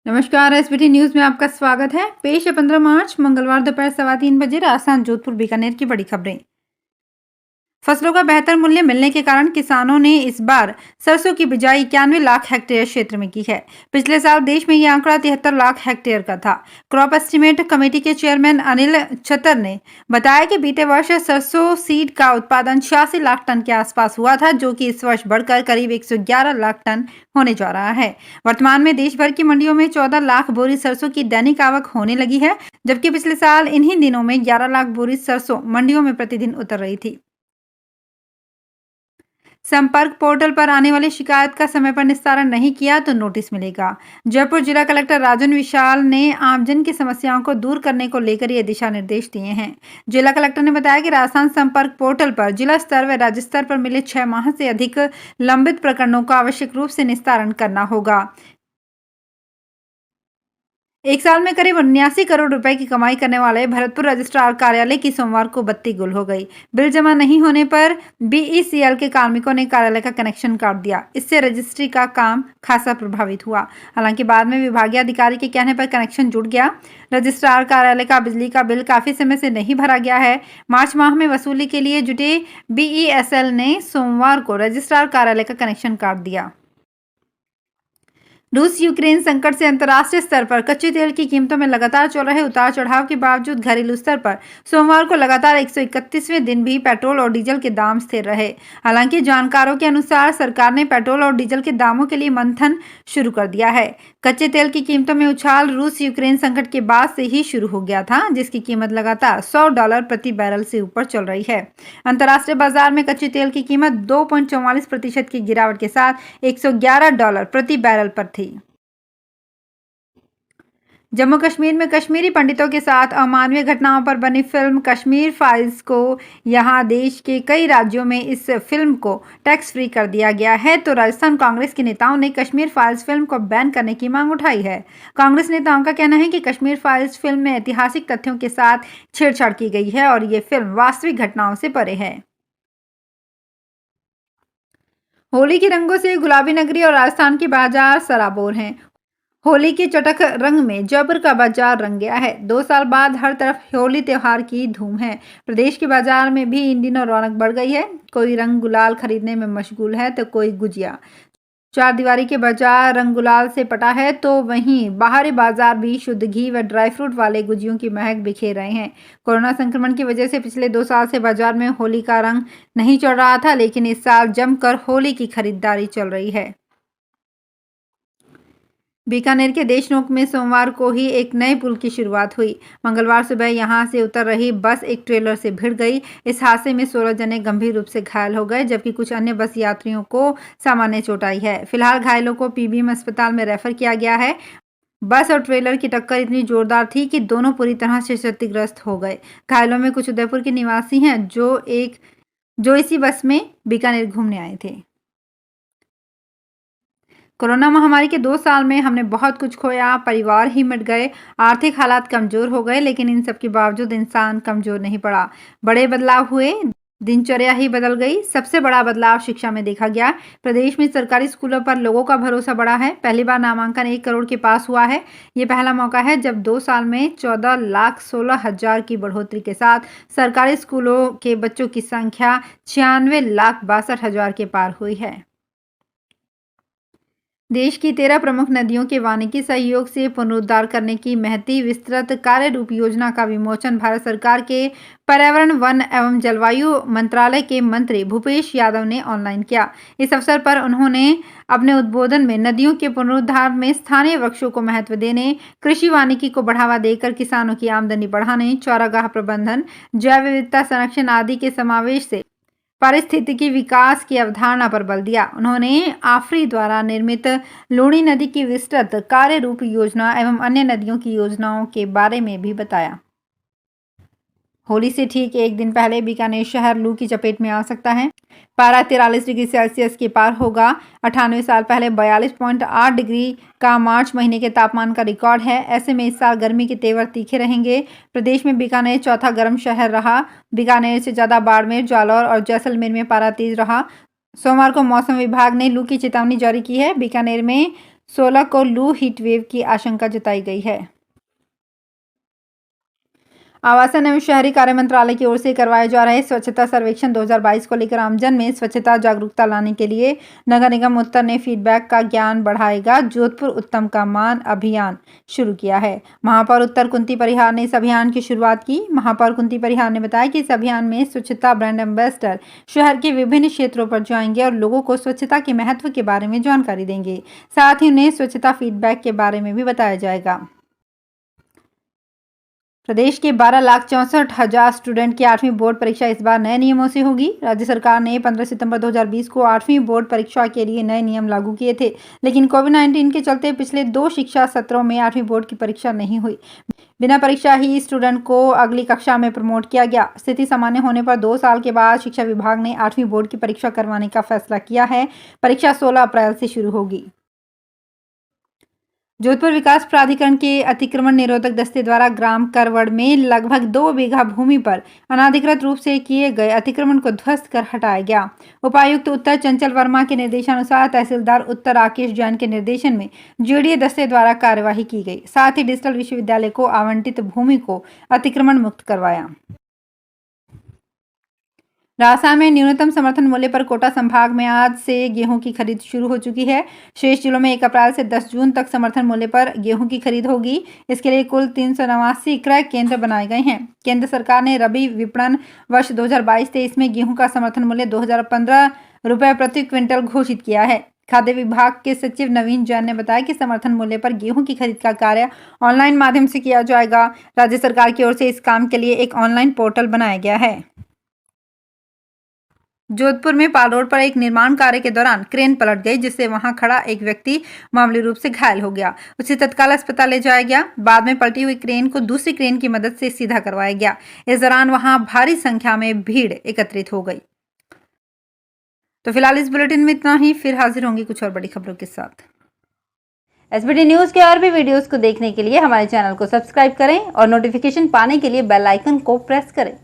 नमस्कार। SBT news में आपका स्वागत है। पेश है 15 मार्च मंगलवार दोपहर 3:15 बजे राजस्थान जोधपुर बीकानेर की बड़ी खबरें। फसलों का बेहतर मूल्य मिलने के कारण किसानों ने इस बार सरसों की बिजाई 91 लाख हेक्टेयर क्षेत्र में की है। पिछले साल देश में यह आंकड़ा 73 लाख हेक्टेयर का था। क्रॉप एस्टीमेट कमेटी के चेयरमैन अनिल छतर ने बताया कि बीते वर्ष सरसों सीड का उत्पादन 86 लाख टन के आसपास हुआ था, जो कि इस वर्ष बढ़कर करीब 111 लाख टन होने जा रहा है। वर्तमान में देश भर की मंडियों में 14 लाख बोरी सरसों की दैनिक आवक होने लगी है, जबकि पिछले साल इन्हीं दिनों में 11 लाख बोरी सरसों मंडियों में प्रतिदिन उतर रही थी। संपर्क पोर्टल पर आने वाली शिकायत का समय पर निस्तारण नहीं किया तो नोटिस मिलेगा। जयपुर जिला कलेक्टर राजन विशाल ने आमजन की समस्याओं को दूर करने को लेकर ये दिशा निर्देश दिए हैं। जिला कलेक्टर ने बताया कि राजस्थान संपर्क पोर्टल पर जिला स्तर व राज्य स्तर पर मिले 6 माह से अधिक लंबित प्रकरणों का आवश्यक रूप से निस्तारण करना होगा। एक साल में करीब 79 करोड़ रुपए की कमाई करने वाले भरतपुर रजिस्ट्रार कार्यालय की सोमवार को बत्ती गुल हो गई। बिल जमा नहीं होने पर बीईसीएल के कार्मिकों ने कार्यालय का कनेक्शन काट दिया। इससे रजिस्ट्री का काम खासा प्रभावित हुआ। हालांकि बाद में विभागीय अधिकारी के कहने पर कनेक्शन जुड़ गया। रजिस्ट्रार कार्यालय का बिजली का बिल काफी समय से नहीं भरा गया है। मार्च माह में वसूली के लिए जुटे बीईएसएल ने सोमवार को रजिस्ट्रार कार्यालय का कनेक्शन काट दिया। रूस यूक्रेन संकट से अंतर्राष्ट्रीय स्तर पर कच्चे तेल की कीमतों में लगातार चल रहे उतार चढ़ाव के बावजूद घरेलू स्तर पर सोमवार को लगातार 131वें दिन भी पेट्रोल और डीजल के दाम स्थिर रहे। हालांकि जानकारों के अनुसार सरकार ने पेट्रोल और डीजल के दामों के लिए मंथन शुरू कर दिया है। कच्चे तेल की कीमतों में उछाल रूस यूक्रेन संकट के बाद से ही शुरू हो गया था, जिसकी कीमत लगातार $100 प्रति बैरल से ऊपर चल रही है। अंतर्राष्ट्रीय बाजार में कच्चे तेल की कीमत 2.44% की गिरावट के साथ $111 प्रति बैरल पर थी। जम्मू कश्मीर में कश्मीरी पंडितों के साथ अमानवीय घटनाओं पर बनी फिल्म कश्मीर फाइल्स को यहां देश के कई राज्यों में इस फिल्म को टैक्स फ्री कर दिया गया है, तो राजस्थान कांग्रेस के नेताओं ने कश्मीर फाइल्स फिल्म को बैन करने की मांग उठाई है। कांग्रेस नेताओं का कहना है कि कश्मीर फाइल्स फिल्म में ऐतिहासिक तथ्यों के साथ छेड़छाड़ की गई है और ये फिल्म वास्तविक घटनाओं से परे है। होली के रंगों से गुलाबी नगरी और राजस्थान के बाजार सराबोर हैं। होली के चटक रंग में जयपुर का बाजार रंग गया है। 2 साल बाद हर तरफ होली त्योहार की धूम है। प्रदेश के बाजार में भी इन दिनों रौनक बढ़ गई है। कोई रंग गुलाल खरीदने में मशगूल है तो कोई गुजिया। चार दीवारी के बाजार रंग गुलाल से पटा है, तो वहीं बाहरी बाजार भी शुद्ध घी व ड्राई फ्रूट वाले गुजियों की महक बिखेर रहे हैं। कोरोना संक्रमण की वजह से पिछले 2 साल से बाजार में होली का रंग नहीं चढ़ रहा था, लेकिन इस साल जमकर होली की खरीदारी चल रही है। बीकानेर के देशनोक में सोमवार को ही एक नए पुल की शुरुआत हुई। मंगलवार सुबह यहां से उतर रही बस एक ट्रेलर से भिड़ गई। इस हादसे में 16 जने गंभीर रूप से घायल हो गए, जबकि कुछ अन्य बस यात्रियों को सामान्य चोट आई है। फिलहाल घायलों को पीबीएम अस्पताल में रेफर किया गया है। बस और ट्रेलर की टक्कर इतनी जोरदार थी कि दोनों पूरी तरह से क्षतिग्रस्त हो गए। घायलों में कुछ उदयपुर के निवासी हैं जो इसी बस में बीकानेर घूमने आए थे। कोरोना महामारी के 2 साल में हमने बहुत कुछ खोया, परिवार ही मिट गए, आर्थिक हालात कमजोर हो गए, लेकिन इन सब के बावजूद इंसान कमजोर नहीं पड़ा। बड़े बदलाव हुए, दिनचर्या ही बदल गई। सबसे बड़ा बदलाव शिक्षा में देखा गया। प्रदेश में सरकारी स्कूलों पर लोगों का भरोसा बढ़ा है। पहली बार नामांकन 1 करोड़ के पास हुआ है। ये पहला मौका है जब 2 साल में 14,16,000 की बढ़ोतरी के साथ सरकारी स्कूलों के बच्चों की संख्या 96,62,000 के पार हुई है। देश की 13 प्रमुख नदियों के वानिकी सहयोग से पुनरुद्धार करने की महती विस्तृत कार्य रूप योजना का विमोचन भारत सरकार के पर्यावरण, वन एवं जलवायु मंत्रालय के मंत्री भूपेश यादव ने ऑनलाइन किया। इस अवसर पर उन्होंने अपने उद्बोधन में नदियों के पुनरुद्धार में स्थानीय वृक्षों को महत्व देने, कृषि वानिकी को बढ़ावा देकर किसानों की आमदनी बढ़ाने, चौरागाह प्रबंधन, जैव विविधता संरक्षण आदि के समावेश से पारिस्थितिकी विकास की अवधारणा पर बल दिया। उन्होंने आफरी द्वारा निर्मित लूणी नदी की विस्तृत कार्य रूप योजना एवं अन्य नदियों की योजनाओं के बारे में भी बताया। होली से ठीक एक दिन पहले बीकानेर शहर लू की चपेट में आ सकता है। पारा 43 डिग्री सेल्सियस के पार होगा। 98 साल पहले 42.8 डिग्री का मार्च महीने के तापमान का रिकॉर्ड है। ऐसे में इस साल गर्मी के तेवर तीखे रहेंगे। प्रदेश में बीकानेर चौथा गर्म शहर रहा। बीकानेर से ज्यादा बाड़मेर, जालौर और जैसलमेर में पारा तेज रहा। सोमवार को मौसम विभाग ने लू की चेतावनी जारी की है। बीकानेर में 16 को लू हीट वेव की आशंका जताई गई है। आवासन एवं शहरी कार्य मंत्रालय की ओर से करवाए जा रहे स्वच्छता सर्वेक्षण 2022 को लेकर आमजन में स्वच्छता जागरूकता लाने के लिए नगर निगम उत्तर ने फीडबैक का ज्ञान बढ़ाएगा जोधपुर उत्तम का मान अभियान शुरू किया है। महापौर उत्तर कुंती परिहार ने इस अभियान की शुरुआत की। महापौर कुंती परिहार ने बताया कि इस अभियान में स्वच्छता ब्रांड एम्बेसडर शहर के विभिन्न क्षेत्रों पर जाएंगे और लोगों को स्वच्छता के महत्व के बारे में जानकारी देंगे। साथ ही उन्हें स्वच्छता फीडबैक के बारे में भी बताया जाएगा। प्रदेश के 12,64,000 स्टूडेंट की 8वीं बोर्ड परीक्षा इस बार नए नियमों से होगी। राज्य सरकार ने 15 सितंबर 2020 को 8वीं बोर्ड परीक्षा के लिए नए नियम लागू किए थे, लेकिन कोविड-19 के चलते पिछले 2 शिक्षा सत्रों में 8वीं बोर्ड की परीक्षा नहीं हुई। बिना परीक्षा ही स्टूडेंट को अगली कक्षा में प्रमोट किया गया। स्थिति सामान्य होने पर 2 साल के बाद शिक्षा विभाग ने 8वीं बोर्ड की परीक्षा करवाने का फैसला किया है। परीक्षा 16 अप्रैल से शुरू होगी। जोधपुर विकास प्राधिकरण के अतिक्रमण निरोधक दस्ते द्वारा ग्राम करवड़ में लगभग 2 बीघा भूमि पर अनाधिकृत रूप से किए गए अतिक्रमण को ध्वस्त कर हटाया गया। उपायुक्त उत्तर चंचल वर्मा के निर्देशानुसार तहसीलदार उत्तर राकेश जैन के निर्देशन में जेडीए दस्ते द्वारा कार्यवाही की गई। साथ ही डिजिटल विश्वविद्यालय को आवंटित भूमि को अतिक्रमण मुक्त करवाया। राजस्थान में न्यूनतम समर्थन मूल्य पर कोटा संभाग में आज से गेहूं की खरीद शुरू हो चुकी है। शेष जिलों में 1 अप्रैल से 10 जून तक समर्थन मूल्य पर गेहूं की खरीद होगी। इसके लिए कुल 389 क्रय केंद्र बनाए गए हैं। केंद्र सरकार ने रबी विपणन वर्ष 2022-23 में गेहूं का समर्थन मूल्य 2015 रुपये प्रति क्विंटल घोषित किया है। खाद्य विभाग के सचिव नवीन जैन ने बताया कि समर्थन मूल्य पर गेहूं की खरीद का कार्य ऑनलाइन माध्यम से किया जाएगा। राज्य सरकार की ओर से इस काम के लिए एक ऑनलाइन पोर्टल बनाया गया है। जोधपुर में पाल रोड पर एक निर्माण कार्य के दौरान क्रेन पलट गई, जिससे वहां खड़ा एक व्यक्ति मामूली रूप से घायल हो गया। उसे तत्काल अस्पताल ले जाया गया। बाद में पलटी हुई क्रेन को दूसरी क्रेन की मदद से सीधा करवाया गया। इस दौरान वहां भारी संख्या में भीड़ एकत्रित हो गई। तो फिलहाल इस बुलेटिन में इतना ही। फिर हाजिर होंगी कुछ और बड़ी खबरों के साथ। एसबीटी न्यूज के और भी वीडियोस को देखने के लिए हमारे चैनल को सब्सक्राइब करें और नोटिफिकेशन पाने के लिए बेल आइकन को प्रेस करें।